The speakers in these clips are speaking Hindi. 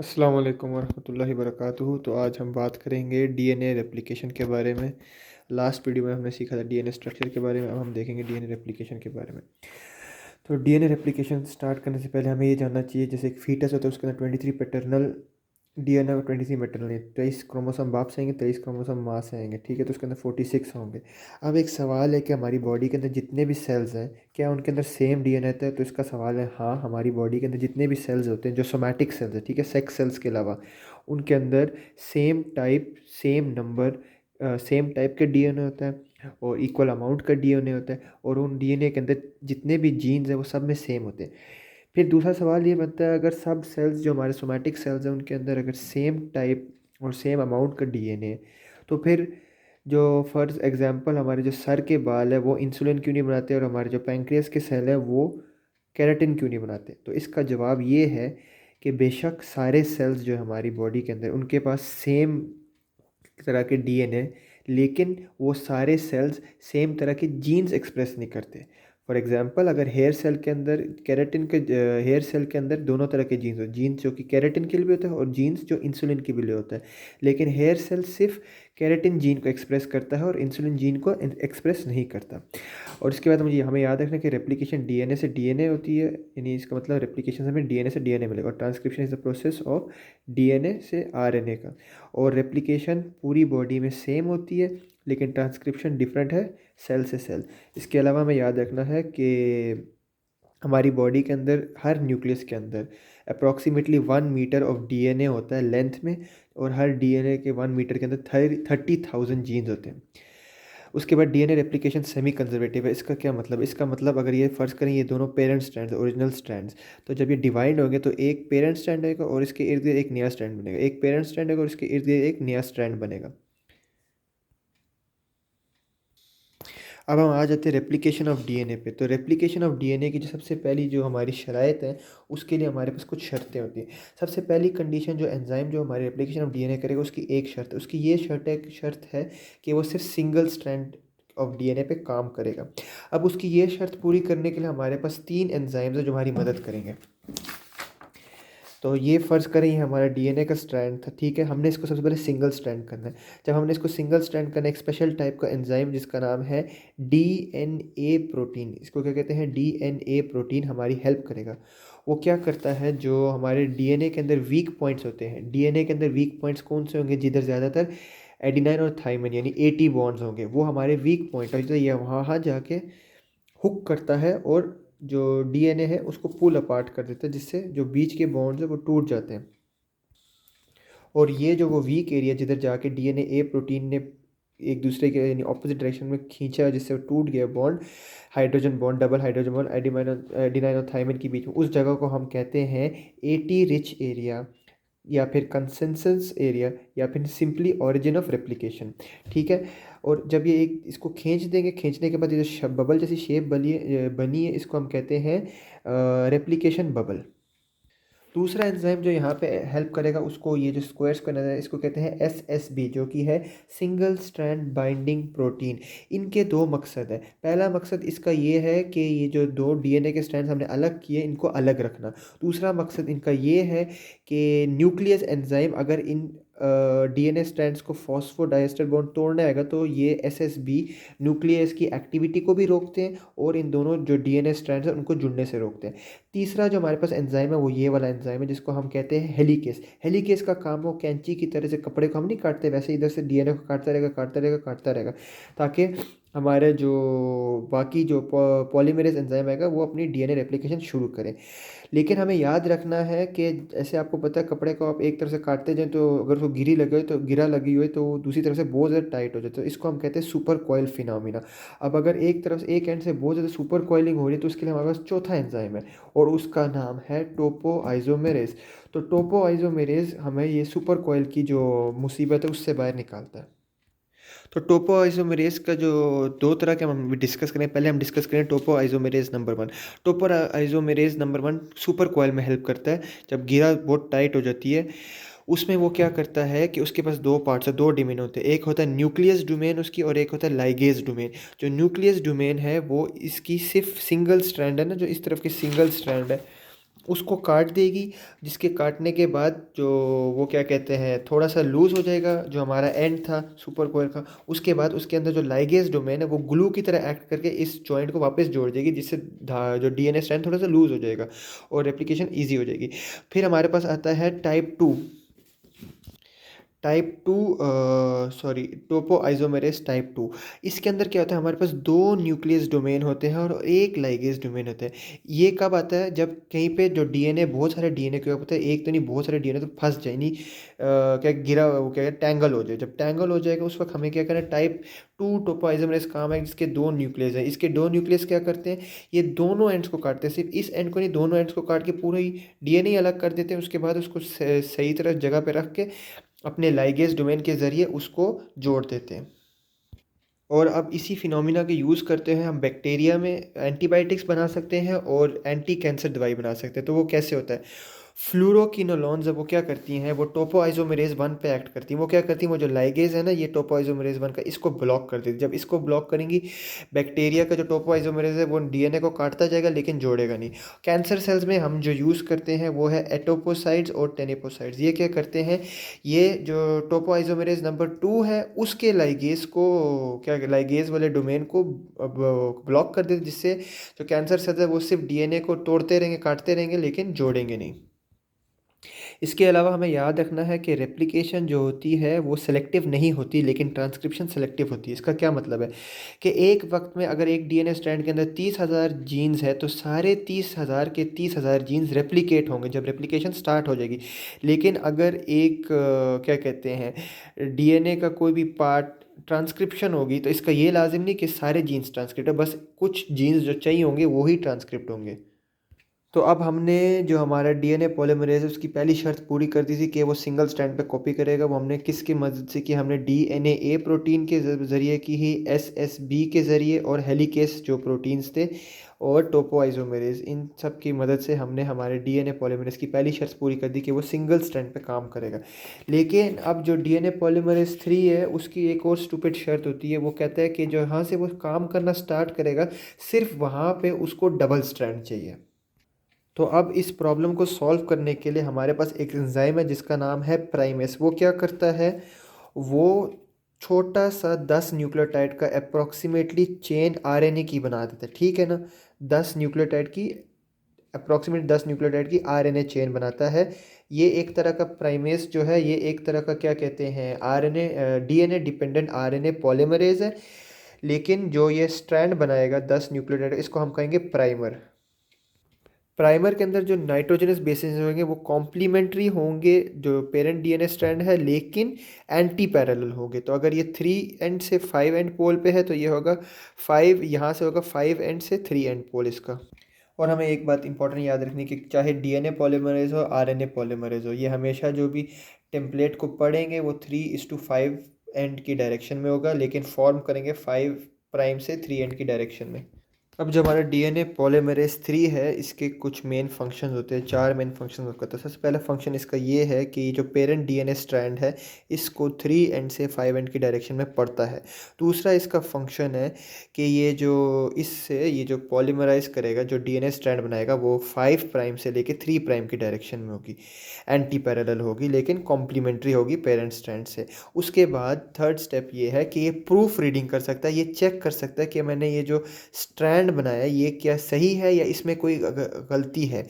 अस्सलाम वालेकुम वरहमतुल्लाहि वबरकातुहू। तो आज हम बात करेंगे डीएनए रेप्लिकेशन के बारे में। लास्ट वीडियो में हमने सीखा था डीएनए स्ट्रक्चर के बारे में, अब हम देखेंगे डीएनए रेप्लिकेशन के बारे में। तो डीएनए रेप्लिकेशन स्टार्ट करने से पहले हमें ये जानना चाहिए, जैसे एक फीटस होता है उसके अंदर 23 पैटर्नल डीएनए और 23 मैटरनल है। 23 क्रोमोसोम बाप से आएंगे, 23 क्रोमोसोम माँ से आएंगे, ठीक है। तो उसके अंदर 46 होंगे। अब एक सवाल है कि हमारी बॉडी के अंदर जितने भी सेल्स हैं, क्या उनके अंदर सेम डीएनए होता है? तो इसका सवाल है हाँ, हमारी बॉडी के अंदर जितने भी सेल्स होते हैं जो सोमैटिक सेल्स हैं, ठीक है, सेक्स सेल्स के अलावा, उनके अंदर same type, same number, same type के डीएनए होता है और इक्वल अमाउंट का डीएनए होता है, और उन डीएनए के अंदर जितने भी जीन्स हैं वो सब में सेम होते हैं। फिर दूसरा सवाल ये बनता है, अगर सब सेल्स जो हमारे सोमैटिक सेल्स हैं उनके अंदर अगर सेम टाइप और सेम अमाउंट का डीएनए, तो फिर जो फर्ज एग्जांपल हमारे जो सर के बाल है वो इंसुलिन क्यों नहीं बनाते, और हमारे जो पैंक्रियास के सेल है वो केराटिन क्यों नहीं बनाते? तो इसका जवाब ये है कि बेशक सारे सेल्स जो हमारी बॉडी के अंदर उनके पास सेम तरह के डीएनए, लेकिन वो सारे सेल्स सेम तरह के जीन्स एक्सप्रेस नहीं करते। फॉर एग्जांपल, अगर हेयर सेल के अंदर केराटिन के हेयर सेल के अंदर दोनों तरह के जीन्स हो, जीन्स जो कि केराटिन के लिए भी होता है और जीन्स जो इंसुलिन के भी लिए होता है, लेकिन हेयर सेल सिर्फ केराटिन जीन को एक्सप्रेस करता है और इंसुलिन जीन को एक्सप्रेस नहीं करता। और इसके बाद मुझे हमें याद रखना कि रेप्लिकेशन डीएनए से डीएनए होती है, यानी इसका मतलब रेप्लिकेशन हमें डीएनए से डीएनए मिलेगा, और transcription is the process of DNA से आरएनए का। और रेप्लिकेशन पूरी बॉडी में सेम होती है, लेकिन ट्रांसक्रिप्शन डिफरेंट है सेल से सेल। इसके अलावा हमें याद रखना है कि हमारी बॉडी के अंदर हर न्यूक्लियस के अंदर अप्रॉक्सीमेटली 1 मीटर ऑफ डीएनए होता है लेंथ में, और हर डीएनए के 1 मीटर के अंदर 30,000 जीन्स होते हैं। उसके बाद डीएनए रेप्लिकेशन सेमी कंजर्वेटिव है। इसका क्या मतलब? इसका मतलब अगर ये फ़र्ज़ करें ये दोनों पेरेंट स्ट्रैंड्स, ओरिजिनल स्ट्रैंड्स, तो जब ये डिवाइड होंगे तो एक पेरेंट स्ट्रैंड आएगा और इसके इर्द गिर्द एक नया स्ट्रैंड बनेगा, एक पेरेंट स्ट्रैंड आएगा और इसके इर्द गिर्द एक नया स्ट्रैंड बनेगा। अब हम आ जाते हैं रेप्लिकेशन ऑफ डीएनए पे। तो रेप्लिकेशन ऑफ डीएनए की जो सबसे पहली जो हमारी शराइत है, उसके लिए हमारे पास कुछ शर्तें होती हैं। सबसे पहली कंडीशन, जो एंजाइम जो हमारे रेप्लिकेशन ऑफ डीएनए करेगा उसकी एक शर्त है, उसकी ये शर्त है कि वो सिर्फ सिंगल स्ट्रैंड ऑफ डीएनए पे काम करेगा। अब उसकी ये शर्त पूरी करने के लिए हमारे पास 3 एंजाइम्स हैं जो हमारी मदद करेंगे। तो ये फ़र्ज़ करें ये हमारा डीएनए का स्ट्रैंड था, ठीक है। हमने इसको सबसे पहले सिंगल स्ट्रैंड करना है। जब हमने इसको सिंगल स्ट्रैंड करना है, एक स्पेशल टाइप का एंजाइम जिसका नाम है डीएनए प्रोटीन, इसको क्या कहते हैं, डीएनए प्रोटीन, हमारी हेल्प करेगा। वो क्या करता है, जो हमारे डीएनए के अंदर वीक पॉइंट्स होते हैं, डीएनए के अंदर वीक पॉइंट्स कौन से होंगे, जिधर ज़्यादातर एडिनाइन और थाइमिन यानी एटी बॉन्ड्स होंगे, वो हमारे वीक पॉइंट है, तो ये वहाँ जाके हुक करता है और जो डीएनए है उसको पुल अपार्ट कर देता है, जिससे जो बीच के बॉन्ड्स है वो टूट जाते हैं। और ये जो वो वीक एरिया जिधर जाके डीएनए ए प्रोटीन ने एक दूसरे के यानी ऑपोजिट डायरेक्शन में खींचा, जिससे वो टूट गया bond, hydrogen bond, double hydrogen bond adenine और थाइमिन के बीच में, उस जगह को हम कहते हैं एटी रिच एरिया, या फिर कंसेंसस एरिया, या फिर सिंपली ओरिजिन ऑफ रेप्लिकेशन, ठीक है। और जब ये एक इसको खींच देंगे, खींचने के बाद ये जो बबल जैसी शेप बनी है, इसको हम कहते हैं रेप्लिकेशन बबल। दूसरा एंजाइम जो यहाँ पे हेल्प करेगा उसको, ये जो स्क्वायर स्क्वायर नजर है, इसको कहते हैं एसएसबी, जो कि है सिंगल स्ट्रैंड बाइंडिंग प्रोटीन। इनके दो मकसद है। पहला मकसद इसका ये है कि ये जो दो डीएनए के स्ट्रैंड्स हमने अलग किए, इनको अलग रखना। दूसरा मकसद इनका ये है कि न्यूक्लियस एंजाइम अगर इन डीएनए स्ट्रैंड्स को फॉस्फोडाइएस्टर बॉन्ड तोड़ने आएगा, तो ये एसएसबी न्यूक्लियस की एक्टिविटी को भी रोकते हैं और इन दोनों जो डीएनए स्ट्रैंड्स हैं उनको जुड़ने से रोकते हैं। तीसरा जो हमारे पास एंजाइम है वो ये वाला एंजाइम है, जिसको हम कहते हैं हेलिकेस। हेलिकेस का काम हो, कैंची की तरह से कपड़े को हम नहीं काटते, वैसे इधर से डीएनए को काटता रहेगा, काटता रहेगा, काटता रहेगा, ताकि हमारे जो बाकी जो पॉलीमरेज एंजाइम आएगा वो अपनी डीएनए रेप्लिकेशन शुरू करे। लेकिन हमें याद रखना है कि ऐसे आपको पता है, कपड़े को आप एक तरफ से काटते जाएं तो अगर उसको गिरी लगे तो गिरा लगी हुई तो वो दूसरी तरफ से बहुत ज़्यादा टाइट हो जाए, तो इसको हम कहते हैं सुपर कॉइल फिनोमिना। अब अगर एक तरफ से एक एंड से बहुत ज़्यादा सुपर कॉइलिंग हो रही है, तो उसके लिए हमारे पास चौथा एंजाइम है और उसका नाम है टोपो आइसोमेरेज। तो टोपो आइसोमेरेज हमें ये सुपर कॉइल की जो मुसीबत है उससे बाहर निकालता है। तो टोपो आइसोमेरेज का जो दो तरह के हम डिस्कस करें, पहले हम डिस्कस करें topoisomerase number 1। Topoisomerase number 1 supercoil में हेल्प करता है। जब गिरा बहुत टाइट हो जाती है, उसमें वो क्या करता है कि उसके पास दो पार्ट्स है, दो डोमेन होते हैं, एक होता है न्यूक्लियस डोमेन उसकी और एक होता है लाइगेज डोमेन। जो न्यूक्लियस डोमेन है वो इसकी सिर्फ सिंगल स्ट्रैंड है ना, जो इस तरफ की सिंगल स्ट्रैंड है, उसको काट देगी, जिसके काटने के बाद जो वो क्या कहते हैं थोड़ा सा लूज़ हो जाएगा जो हमारा एंड था सुपर कोयर का। उसके बाद उसके अंदर जो लाइगेज डोमेन है वो ग्लू की तरह एक्ट करके इस जॉइंट को वापस जोड़ देगी, जिससे जो डीएनए स्ट्रैंड थोड़ा सा लूज़ हो जाएगा और रेप्लिकेशन ईजी हो जाएगी। फिर हमारे पास आता है टाइप 2 सॉरी टोपो आइसोमेरेस टाइप 2। इसके अंदर क्या होता है, हमारे पास दो न्यूक्लियस डोमेन होते हैं और एक लाइगेज डोमेन होता है। ये कब आता है, जब कहीं पे जो डीएनए बहुत सारे डीएनए क्या होता है, एक तो नहीं बहुत सारे डीएनए तो फंस जाए नहीं क्या गिरा वो क्या टैंगल हो जाए। जब टैंगल हो जाएगा उस वक्त हमें क्या करना है, टाइप 2 टोपो आइसोमेरेस काम है जिसके दो न्यूक्लियस हैं। इसके दो न्यूक्लियस क्या करते हैं, ये दोनों एंड्स को काटते हैं, सिर्फ इस एंड को नहीं दोनों एंड्स को काट के पूरा ही डीएनए अलग कर देते हैं। उसके बाद उसको सही तरह जगह पे रख के अपने लाइगेज डोमेन के ज़रिए उसको जोड़ देते हैं। और अब इसी फिनोमिना के यूज़ करते हैं हम बैक्टीरिया में एंटीबायोटिक्स बना सकते हैं और एंटी कैंसर दवाई बना सकते हैं। तो वो कैसे होता है, फ्लूरोकिनोलॉन्स वो क्या करती हैं, वो टोपोआइसोमेरेज 1 पे एक्ट करती हैं। वो क्या करती हैं, वो जो लाइगेज है ना ये टोपोआइसोमेरेज 1 का, इसको ब्लॉक कर देती है। जब इसको ब्लॉक करेंगी, बैक्टीरिया का जो टोपोआइसोमेरेज है वो डीएनए को काटता जाएगा लेकिन जोड़ेगा नहीं। कैंसर सेल्स में हम जो यूज़ करते हैं वो है एटोपोसाइड्स और टेनिपोसाइड्स। ये क्या करते हैं, ये जो टोपोआइसोमेरेज नंबर 2 है उसके लाइगेज को क्या लाइगेज वाले डोमेन को ब्लॉक कर देते, जिससे जो कैंसर सेल्स है वो सिर्फ डीएनए को तोड़ते रहेंगे काटते रहेंगे लेकिन जोड़ेंगे नहीं। इसके अलावा हमें याद रखना है कि रेप्लिकेशन जो होती है वो सेलेक्टिव नहीं होती लेकिन ट्रांसक्रिप्शन सेलेक्टिव होती है। इसका क्या मतलब है कि एक वक्त में अगर एक डीएनए स्ट्रैंड के अंदर 30,000 जीन्स है तो सारे 30,000 के 30,000 जीन्स रेप्लिकेट होंगे जब रेप्लिकेशन स्टार्ट हो जाएगी। लेकिन अगर एक क्या कहते हैं डीएनए का कोई भी पार्ट ट्रांसक्रिप्शन होगी तो इसका ये लाजिम नहीं कि सारे जीन्स ट्रांसक्रिप्ट है, बस कुछ जीन्स जो चाहिए होंगे वो ही ट्रांसक्रिप्ट होंगे। तो अब हमने जो हमारा डीएनए पॉलीमरेज़ है उसकी पहली शर्त पूरी कर दी थी कि वो सिंगल स्ट्रैंड पे कॉपी करेगा। वो हमने किसकी मदद से की, हमने डीएनए ए प्रोटीन के ज़रिए की ही, एसएसबी के ज़रिए और हेलिकेस जो प्रोटीन्स थे और टोपोआइसोमेरेज़, इन सब की मदद से हमने हमारे डीएनए पॉलीमरेज़ की पहली शर्त पूरी कर दी कि वो सिंगल स्ट्रैंड पे काम करेगा। लेकिन अब जो डीएनए पॉलीमरेज़ 3 है उसकी एक और स्टूपिड शर्त होती है। वो कहता है कि जो यहाँ से वो काम करना स्टार्ट करेगा सिर्फ वहाँ पे उसको डबल स्ट्रैंड चाहिए। तो अब इस प्रॉब्लम को सॉल्व करने के लिए हमारे पास एक एंजाइम है जिसका नाम है प्राइमेस। वो क्या करता है, वो छोटा सा 10 न्यूक्लियोटाइड का अप्रॉक्सीमेटली चेन आरएनए की बना देता है, ठीक है ना। 10 न्यूक्लियोटाइड की अप्रॉक्सीमेट 10 न्यूक्लियोटाइड की आरएनए चेन बनाता है। ये एक तरह का प्राइमेस जो है ये एक तरह का क्या कहते हैं RNA DNA dependent RNA polymerase है। लेकिन जो ये स्ट्रैंड बनाएगा 10 न्यूक्लियोटाइड इसको हम कहेंगे प्राइमर। प्राइमर के अंदर जो नाइट्रोजनस बेसेस होंगे वो कॉम्प्लीमेंट्री होंगे जो पेरेंट डीएनए स्ट्रैंड है, लेकिन एंटी पैरेलल होंगे। तो अगर ये 3 एंड से 5 एंड पोल पे है तो ये होगा 5, यहाँ से होगा 5 एंड से 3 एंड पोल इसका। और हमें एक बात इंपॉर्टेंट याद रखनी कि चाहे डीएनए पॉलीमरेज हो आरएनए पॉलीमरेज हो, ये हमेशा जो भी टेम्पलेट को पढ़ेंगे वो 3:5 एंड की डायरेक्शन में होगा, लेकिन फॉर्म करेंगे 5 प्राइम से 3 एंड की डायरेक्शन में। अब जो हमारा डीएनए पॉलीमरेज़ 3 है इसके कुछ मेन फंक्शंस होते हैं, 4 मेन फंक्शंस होते हैं। सबसे पहला फंक्शन इसका ये है कि जो पेरेंट डीएनए स्ट्रैंड है इसको 3 एंड से 5 एंड की डायरेक्शन में पढ़ता है। दूसरा इसका फंक्शन है कि ये जो इससे ये जो पॉलीमराइज़ करेगा जो डीएनए स्ट्रैंड बनाएगा वो 5 प्राइम से लेके 3 प्राइम की डायरेक्शन में होगी, एंटी पैरेलल होगी लेकिन कॉम्प्लीमेंट्री होगी पेरेंट स्ट्रैंड से। उसके बाद थर्ड स्टेप ये है कि ये प्रूफ रीडिंग कर सकता है, ये चेक कर सकता है कि मैंने ये जो स्ट्रैंड बनाया ये क्या सही है या इसमें कोई गलती है।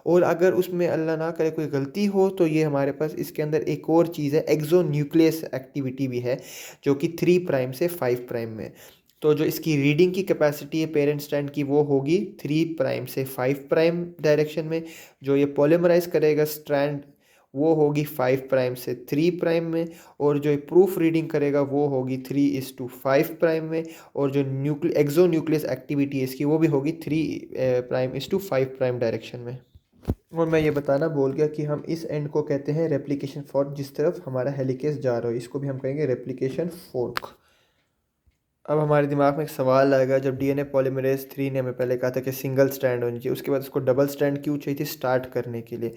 और अगर उसमें अल्लाह ना करे कोई गलती हो तो ये हमारे पास इसके अंदर एक और चीज़ है एक्सोन्यूक्लियस एक्टिविटी भी है जो कि 3 प्राइम से 5 प्राइम में। तो जो इसकी रीडिंग की कैपेसिटी है पेरेंट स्ट्रैंड की वो होगी 3 प्राइम से 5 प्राइम डायरेक्शन में। जो ये पॉलीमराइज करेगा स्ट्रैंड वो होगी 5 प्राइम से 3 प्राइम में। और जो प्रूफ रीडिंग करेगा वो होगी 3:5 प्राइम में। और जो एक्सो न्यूक्लियस एक्टिविटी है इसकी वो भी होगी 3 प्राइम/5 प्राइम डायरेक्शन में। और मैं ये बताना भूल गया कि हम इस एंड को कहते हैं रेप्लिकेशन फॉर्क, जिस तरफ हमारा हेलिकेस जा रहा हो इसको भी हम कहेंगे रेप्लिकेशन फोर्क। अब हमारे दिमाग में एक सवाल आएगा, जब डीएनए पॉलीमरेज़ 3 ने हमें पहले कहा था कि सिंगल स्ट्रैंड होनी चाहिए, उसके बाद उसको डबल स्ट्रैंड क्यों चाहिए थी स्टार्ट करने के लिए।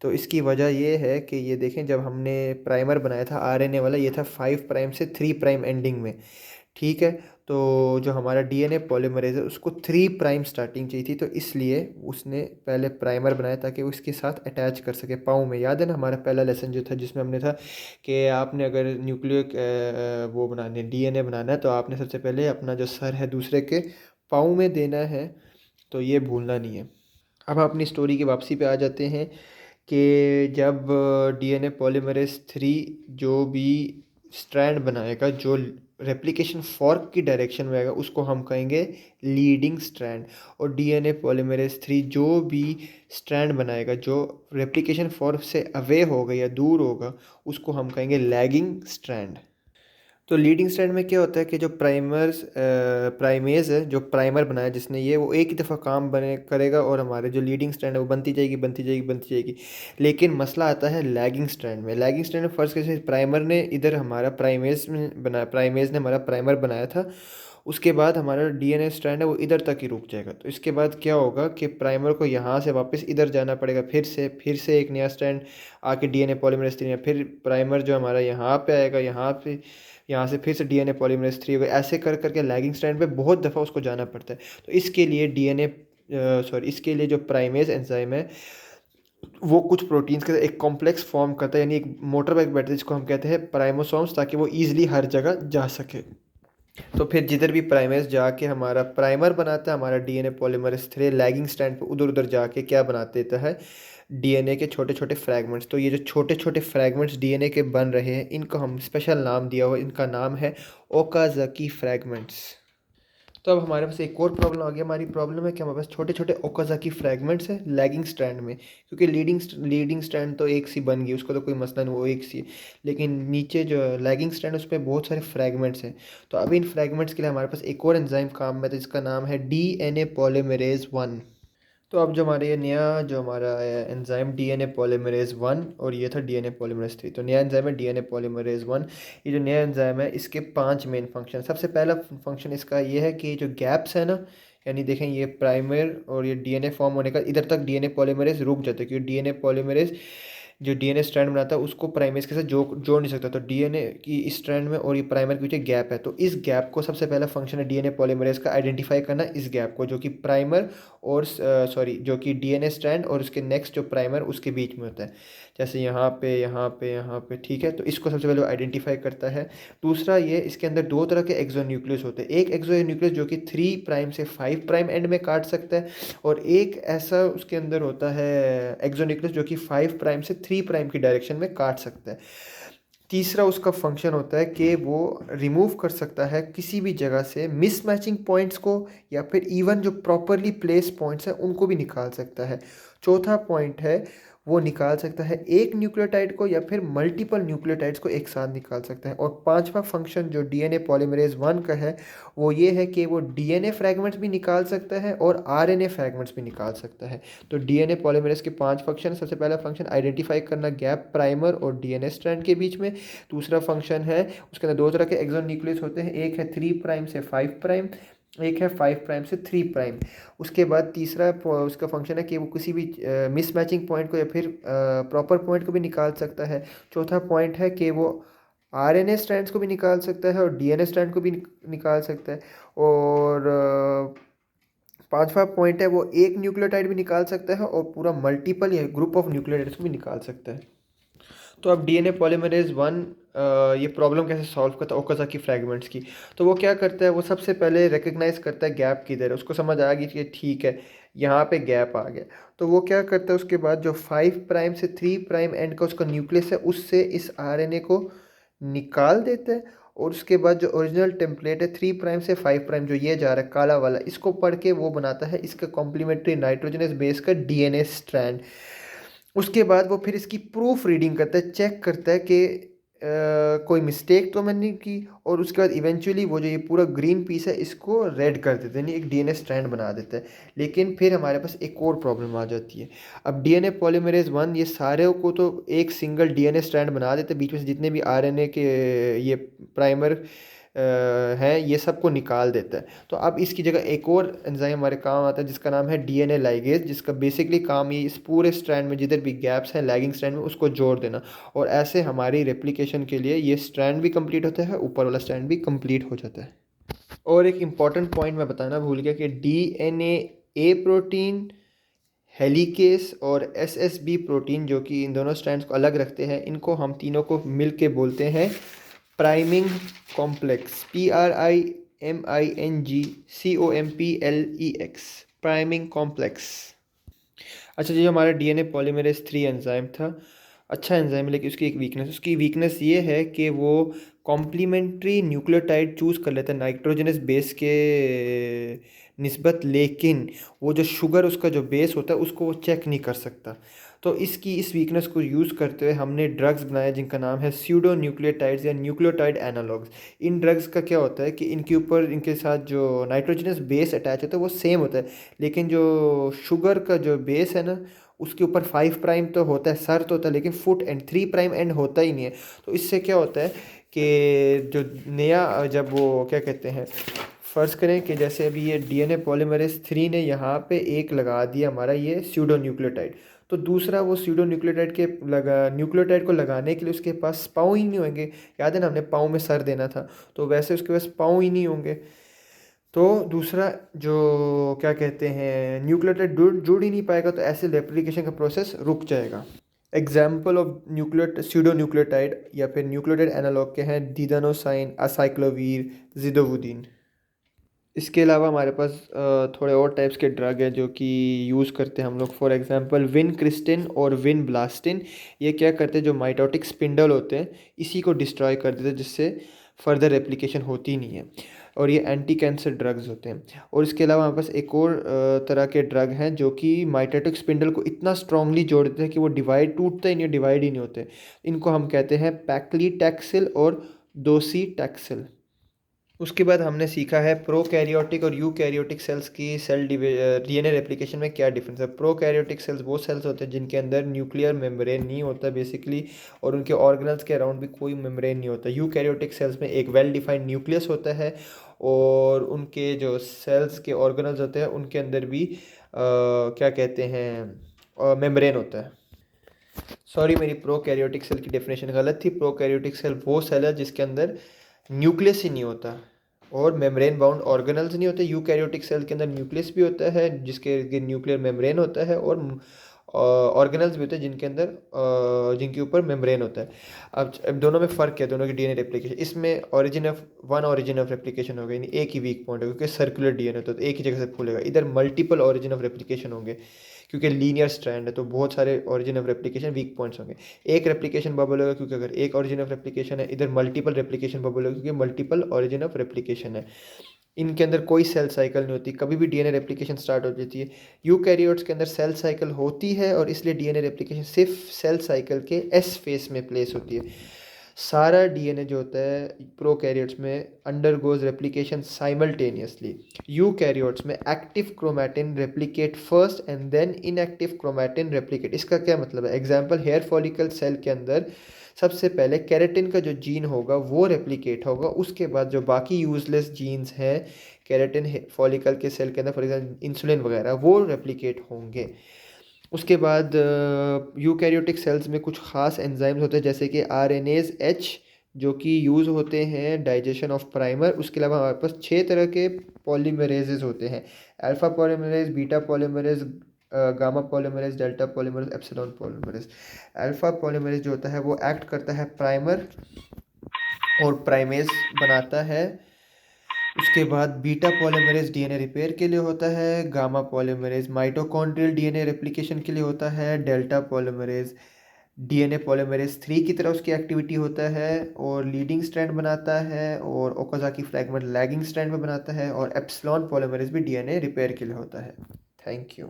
तो इसकी वजह ये है कि ये देखें जब हमने प्राइमर बनाया था आरएनए वाला ये था 5 प्राइम से 3 प्राइम एंडिंग में, ठीक है। तो जो हमारा डीएनए पॉलीमरेज़ है उसको 3 प्राइम स्टार्टिंग चाहिए थी, तो इसलिए उसने पहले प्राइमर बनाया ताकि वो इसके साथ अटैच कर सके पाँव में। याद है ना हमारा पहला लेसन जो था जिसमें हमने था कि आपने अगर न्यूक्लिक वो बनाने डीएनए बनाना है तो आपने सबसे पहले अपना जो सर है दूसरे के पाँव में देना है, तो ये भूलना नहीं है। अब हम अपनी स्टोरी की वापसी पे आ जाते हैं कि जब डीएनए पॉलीमरेज़ 3 जो भी स्ट्रैंड बनाएगा, जो रेप्लिकेशन फॉर्क की डायरेक्शन में आएगा, उसको हम कहेंगे लीडिंग स्ट्रैंड। और डीएनए पॉलीमरेज़ 3 जो भी स्ट्रैंड बनाएगा जो रेप्लिकेशन फॉर्क से अवे होगा या दूर होगा, उसको हम कहेंगे लैगिंग स्ट्रैंड। तो लीडिंग स्ट्रैंड में क्या होता है कि जो प्राइमेज है, जो प्राइमर बनाया जिसने, ये वो एक ही दफ़ा काम बने करेगा और हमारे जो लीडिंग स्ट्रैंड है वो बनती जाएगी बनती जाएगी बनती जाएगी। लेकिन मसला आता है लैगिंग स्ट्रैंड में। लैगिंग स्ट्रैंड में फ़र्ज़ कैसे, प्राइमर ने इधर हमारा प्राइमेज ने हमारा प्राइमर बनाया था, उसके बाद हमारा डीएनए स्ट्रैंड है वो इधर तक ही रुक जाएगा। तो इसके बाद क्या होगा कि प्राइमर को यहाँ से वापस इधर जाना पड़ेगा, फिर से एक नया स्ट्रैंड आके डीएनए पॉलीमरेज़ 3 में, फिर प्राइमर जो हमारा यहाँ पे आएगा, यहाँ से फिर से डीएनए पॉलीमरेज़ 3 होगा। ऐसे कर करके लैगिंग स्ट्रैंड पे बहुत दफ़ा उसको जाना पड़ता है। तो इसके लिए इसके लिए जो प्राइमेज एंजाइम है वो कुछ प्रोटीन्स के एक कॉम्प्लेक्स फॉर्म करता है, यानी एक मोटर बाइक बैटरी जिसको हम कहते हैं प्राइमोसोम्स, ताकि वो ईजिली हर जगह जा सके। तो फिर जिधर भी प्राइमेज जाके हमारा प्राइमर बनाता है, हमारा डीएनए पॉलीमरेज़ 3 लैगिंग स्ट्रैंड पे उधर उधर जाके क्या बना देता है, डीएनए के छोटे छोटे फ्रैगमेंट्स। तो ये जो छोटे छोटे फ्रैगमेंट्स डीएनए के बन रहे हैं, इनको हम स्पेशल नाम दिया हुआ, इनका नाम है ओकाज़की फ्रैगमेंट्स। तो अब हमारे पास एक और प्रॉब्लम आ गई। हमारी प्रॉब्लम है कि हमारे पास छोटे छोटे ओकाज़की फ्रैगमेंट्स हैं लैगिंग स्ट्रैंड में, क्योंकि लीडिंग स्ट्रैंड तो एक सी बन गई, उसको तो कोई मसला नहीं, वो एक सी है। लेकिन नीचे जो लैगिंग स्ट्रैंड उस पर बहुत सारे फ्रैगमेंट्स हैं। तो अब इन फ्रैगमेंट्स के लिए हमारे पास एक और एंजाइम काम में, तो जिसका नाम है डीएनए पॉलीमरेज़ 1। तो अब जो हमारे ये नया जो हमारा एंजाइम डीएनए पॉलीमरेज़ 1, और ये था डीएनए पॉलीमरेज़ 3, तो नया एंजाइम है डीएनए पॉलीमरेज़ 1। ये जो नया एंजाइम है इसके 5 मेन फंक्शन। सबसे पहला फंक्शन इसका ये है कि जो गैप्स है ना, यानी देखें ये प्राइमर और ये डीएनए फॉर्म होने का इधर तक डीएनए पॉलीमरेज़ रुक जाता है, क्योंकि डीएनए पॉलीमरेज़ जो डीएनए स्ट्रैंड बनाता है उसको प्राइमेज के साथ जोड़ नहीं सकता। तो डीएनए की इस स्ट्रैंड में और ये प्राइमर के बीच एक गैप है, तो इस गैप को सबसे पहला फंक्शन है डीएनए पॉलीमरेज का आइडेंटिफाई करना, इस गैप को जो कि प्राइमर और जो कि डीएनए स्ट्रैंड और उसके नेक्स्ट जो प्राइमर उसके बीच में होता है, जैसे यहाँ पे यहाँ पे यहाँ पे, ठीक है। तो इसको सबसे पहले आइडेंटिफाई करता है। दूसरा, ये इसके अंदर दो तरह के एक्सोन्यूक्लियस होते हैं। एक एक्सोन्यूक्लियस जो कि 3 प्राइम से 5 प्राइम एंड में काट सकता है, और एक ऐसा उसके अंदर होता है एक्सोन्यूक्लियस जो कि 5 प्राइम से 3 प्राइम की डायरेक्शन में काट सकता है। तीसरा उसका फंक्शन होता है कि वो रिमूव कर सकता है किसी भी जगह से मिसमैचिंग पॉइंट्स को, या फिर इवन जो प्रॉपरली प्लेस पॉइंट्स हैं उनको भी निकाल सकता है। चौथा पॉइंट है वो निकाल सकता है एक न्यूक्लियोटाइड को या फिर मल्टीपल न्यूक्लियोटाइड्स को एक साथ निकाल सकता है। और पांचवा फंक्शन जो डीएनए पॉलीमरेज 1 का है वो ये है कि वो डीएनए फ्रैगमेंट्स भी निकाल सकता है और आरएनए फ्रैगमेंट्स भी निकाल सकता है। तो डीएनए पॉलीमरेज के 5 फंक्शन। सबसे पहला फंक्शन आइडेंटिफाई करना गैप प्राइमर और डीएनए स्ट्रैंड के बीच में। दूसरा फंक्शन है उसके अंदर दो तरह के एक्सोन न्यूक्लियस होते हैं, एक है 3 प्राइम से 5 प्राइम, एक है 5 प्राइम से 3 प्राइम। उसके बाद तीसरा उसका फंक्शन है कि वो किसी भी मिसमैचिंग पॉइंट को या फिर प्रॉपर पॉइंट को भी निकाल सकता है। चौथा पॉइंट है कि वो आरएनए स्ट्रैंड्स को भी निकाल सकता है और डीएनए स्ट्रैंड को भी निकाल सकता है। और पांचवा पॉइंट है वो एक न्यूक्लियोटाइड भी निकाल सकता है और पूरा मल्टीपल या ग्रुप ऑफ न्यूक्लियोटाइड्स को भी निकाल सकता है। तो अब डीएनए पॉलीमरेज 1 ये प्रॉब्लम कैसे सॉल्व करता है ओकाज़की फ्रैगमेंट्स की। तो वो क्या करता है, वो सबसे पहले रिकग्नाइज करता है गैप किधर है। उसको समझ आ गई कि ठीक है यहाँ पे गैप आ गया, तो वो क्या करता है उसके बाद जो 5 प्राइम से 3 प्राइम एंड का उसका न्यूक्लियस है उससे इस आरएनए को निकाल देता है। और उसके बाद जो ओरिजिनल टेम्पलेट है 3 प्राइम से 5 प्राइम जो ये जा रहा है काला वाला, इसको पढ़ के वो बनाता है इसका कॉम्प्लीमेंट्री नाइट्रोजनस बेस का डीएनए स्ट्रैंड। उसके बाद वो फिर इसकी प्रूफ रीडिंग करता है, चेक करता है कि कोई मिस्टेक तो मैंने नहीं की, और उसके बाद इवेंचुअली वो जो ये पूरा ग्रीन पीस है इसको रेड कर देते हैं, यानी एक डीएनए स्ट्रैंड बना देता है। लेकिन फिर हमारे पास एक और प्रॉब्लम आ जाती है। अब डीएनए पॉलीमरेज 1 ये सारे को तो एक सिंगल डीएनए स्ट्रैंड बना देते हैं, बीच में से जितने भी आरएनए के ये प्राइमर हैं ये सबको निकाल देता है। तो अब इसकी जगह एक और एंजाइम हमारे काम आता है जिसका नाम है डीएनए लाइगेज, जिसका बेसिकली काम ये इस पूरे स्ट्रैंड में जिधर भी गैप्स हैं लैगिंग स्ट्रैंड में उसको जोड़ देना। और ऐसे हमारी रेप्लिकेशन के लिए ये स्ट्रैंड भी कंप्लीट होता है, ऊपर वाला स्ट्रैंड भी कंप्लीट हो जाता है। और एक इम्पॉर्टेंट पॉइंट मैं बताना भूल गया कि डीएनए ए प्रोटीन, हेलिकेस और एसएसबी प्रोटीन, जो कि इन दोनों स्ट्रैंड्स को अलग रखते हैं, इनको हम तीनों को मिल के बोलते हैं priming complex. PRIMING COMPLEX, priming complex. अच्छा जी, हमारा डीएनए पॉलीमरेज 3 एंजाइम था, अच्छा एंजाइम है, लेकिन उसकी वीकनेस ये है कि वो कॉम्प्लीमेंट्री न्यूक्लियोटाइड चूज़ कर लेता है नाइट्रोजनस बेस के निस्बत, लेकिन वो जो शुगर उसका जो बेस होता है उसको वो चेक नहीं कर सकता। तो इस वीकनेस को यूज़ करते हुए हमने ड्रग्स बनाए जिनका नाम है स्यूडो न्यूक्लियोटाइड्स या न्यूक्लियोटाइड एनालॉग्स। इन ड्रग्स का क्या होता है कि इनके ऊपर इनके साथ जो नाइट्रोजनस बेस अटैच होता है वो सेम होता है, लेकिन जो शुगर का जो बेस है ना, उसके ऊपर 5 प्राइम तो होता है, सर तो होता है, लेकिन फुट एंड 3 प्राइम एंड होता ही नहीं है। तो इससे क्या होता है कि जो नया, जब वो क्या कहते हैं, फ़र्ज़ करें कि जैसे अभी ये डीएनए पॉलीमरेज 3 ने यहाँ पे एक लगा दिया हमारा ये स्यूडो न्यूक्लियोटाइड, तो दूसरा वो स्यूडो न्यूक्लियोटाइड के न्यूक्लियोटाइड को लगाने के लिए उसके पास पाँव ही नहीं होंगे। याद है ना, हमने पाँव में सर देना था, तो वैसे उसके पास पाँव ही नहीं होंगे। तो दूसरा जो क्या कहते हैं न्यूक्लियोटाइड जुड़ ही नहीं पाएगा, तो ऐसे रेप्लिकेशन का प्रोसेस रुक जाएगा। एग्जाम्पल ऑफ स्यूडो न्यूक्लियोटाइड या फिर न्यूक्लियोटाइड एनालॉग के हैं दीदानोसाइन, असाइक्लोवीर, जिडोवुदीन। इसके अलावा हमारे पास थोड़े और टाइप्स के ड्रग हैं जो कि यूज़ करते हैं हम लोग। फॉर एग्जांपल विनक्रिस्टिन और विनब्लास्टिन, ये क्या करते हैं, जो माइटोटिक स्पिंडल होते हैं इसी को डिस्ट्रॉय कर देते हैं, जिससे फर्दर रेप्लिकेशन होती नहीं है, और ये एंटी कैंसर ड्रग्स होते हैं। और इसके अलावा हमारे पास एक और तरह के ड्रग हैं जो कि माइटोटिक स्पिंडल को इतना स्ट्रांगली जोड़ देते हैं कि वो टूटता ही नहीं, डिवाइड ही नहीं होते। इनको हम कहते हैं पैक्लीटैक्सिल और डोसीटैक्सिल। उसके बाद हमने सीखा है प्रोकैरियोटिक और यूकैरियोटिक सेल्स की डीएनए रेप्लिकेशन में क्या डिफरेंस है। प्रोकैरियोटिक सेल्स वो सेल्स होते हैं जिनके अंदर न्यूक्लियर मेम्ब्रेन नहीं होता बेसिकली, और उनके ऑर्गेनल्स के अराउंड भी कोई मेम्ब्रेन नहीं होता। यूकैरियोटिक सेल्स में एक वेल डिफाइंड न्यूक्लियस होता है, और उनके जो सेल्स के ऑर्गेनल्स होते हैं उनके अंदर भी क्या कहते हैं मेम्ब्रेन होता है। सॉरी, मेरी प्रोकैरियोटिक सेल की डेफिनेशन गलत थी। प्रोकैरियोटिक सेल वो सेल है जिसके अंदर न्यूक्लियस ही नहीं होता और मेम्ब्रेन बाउंड ऑर्गेनल्स नहीं होते। यूकैरियोटिक सेल के अंदर न्यूक्लियस भी होता है जिसके न्यूक्लियर मेम्ब्रेन होता है, और ऑर्गेनल्स भी होते हैं जिनके अंदर जिनके ऊपर मेम्ब्रेन होता है। अब दोनों में फ़र्क है, दोनों की डीएनए रेप्लिकेशन। इसमें ऑरिजिन ऑफ रेप्लिकेशन होगा, यानी एक ही वीक पॉइंट होगा क्योंकि सर्कुलर डीएनए होता है तो एक ही जगह से खुलेगा। इधर मल्टीपल ऑरिजिन ऑफ रेप्लिकेशन होंगे क्योंकि लीनियर स्ट्रैंड है, तो बहुत सारे origin of replication weak points होंगे। एक रेप्लिकेशन बबल होगा क्योंकि अगर एक ऑरिजिन ऑफ रेप्लिकेशन है, इधर मल्टीपल रेप्लिकेशन बबल होगा क्योंकि मल्टीपल ऑरिजिन ऑफ रेप्लिकेशन है। इनके अंदर कोई सेल साइकिल नहीं होती, कभी भी डीएनए रेप्लिकेशन स्टार्ट हो जाती है। यूकैरियोट्स के अंदर सेल साइकिल होती है और इसलिए डीएनए रेप्लिकेशन सिर्फ सेल साइकिल के एस फेस में प्लेस होती है। सारा डीएनए जो होता है प्रोकैरियोट्स में अंडरगोज रेप्लिकेशन साइमल्टेनियसली। यूकैरियोट्स में active chromatin replicate first and then inactive chromatin replicate. इसका क्या मतलब है? एग्जांपल, हेयर फॉलिकल सेल के अंदर सबसे पहले केराटिन का जो जीन होगा वो रेप्लिकेट होगा, उसके बाद जो बाकी यूजलेस जीन्स हैं केराटिन फॉलिकल के सेल के अंदर, फॉर एग्जाम्पल इंसुलिन वगैरह, वो रेप्लिकेट होंगे। उसके बाद यूकैरियोटिक सेल्स में कुछ ख़ास एंजाइम्स होते हैं जैसे कि RNase H, जो कि यूज़ होते हैं डाइजेशन ऑफ प्राइमर। उसके अलावा हमारे पास 6 तरह के पॉलीमरेजेस होते हैं: alpha polymerase, beta polymerase, gamma polymerase, delta polymerase, epsilon polymerase. Alpha polymerase जो होता है वो एक्ट करता है प्राइमर और प्राइमेज बनाता है। उसके बाद बीटा पॉलीमरेज डीएनए रिपेयर के लिए होता है, gamma polymerase mitochondrial DNA replication के लिए होता है, डेल्टा पॉलीमरेज डीएनए पॉलीमरेज 3 की तरह उसकी एक्टिविटी होता है और लीडिंग स्ट्रैंड बनाता है, और ओकाज़ाकी फ्रैगमेंट लैगिंग स्ट्रैंड में बनाता है, और एप्सिलॉन पॉलीमरेज भी डीएनए रिपेयर के लिए होता है। Thank you.